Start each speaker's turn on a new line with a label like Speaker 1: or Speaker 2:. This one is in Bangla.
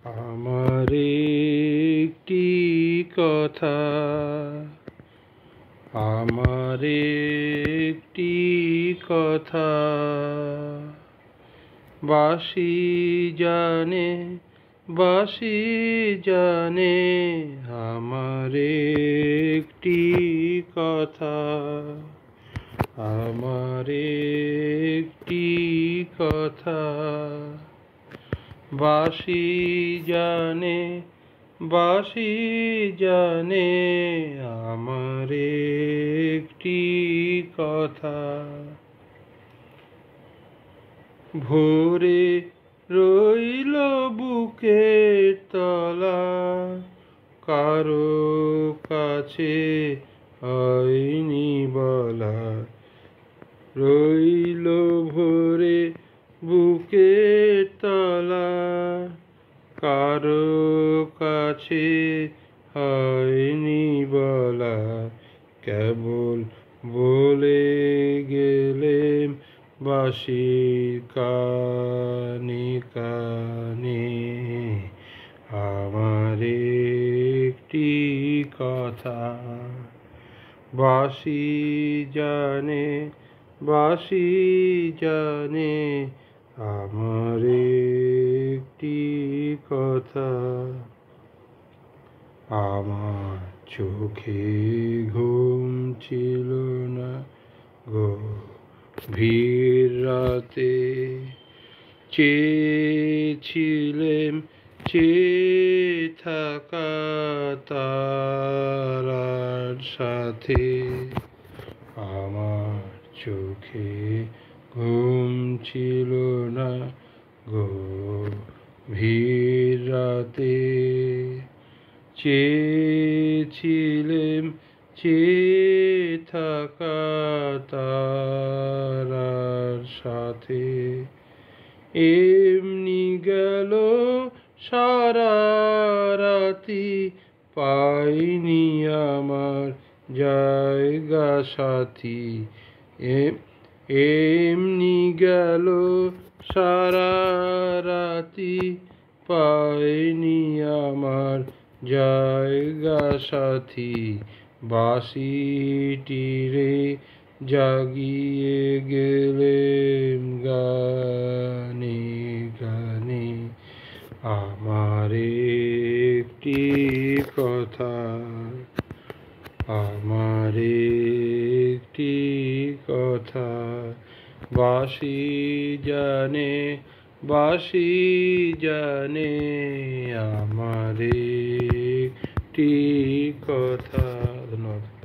Speaker 1: আমার একটি কথা, আমার একটি কথা, বাঁশি জানে, বাঁশি জানে, আমার একটি কথা, আমার একটি কথা, বাঁশি জানে, বাঁশি জানে, আমার একটি কথা। ভোরে রইল বুকের তলা, কারো কাছে হয়নি বলা, রইল ভোরে বুকের তলা, কারো কাছে হয়নি বলা, কেবল বলে গেলেম বাঁশির কানে কানে, আমার একটি কথা, বাঁশি জানে, বাঁশি জানে, আমার একটি কথা। আমার চোখে ঘুম ছিল না গভীর রাতে, চেয়েছিলেম চেয়ে থাকা তারার সাথে, আমার চোখে ঘুম ছিল না গভীর রাতে, চেয়েছিলেম চেয়ে থাকা তারার সাথে, এমনি গেল সারা রাতি, পাইনি আমার জায়গা সাথী, এমনি গেল সারা রাতি, পাইনি আমার জায়গা সাথী, বাঁশিটিরে জাগিয়ে গেলেম গানে গানে, আমার একটি কথা, আমার একটি কথা, বাঁশি জানে, বাঁশি জানে, আমার একটি কথা। ধন্যবাদ।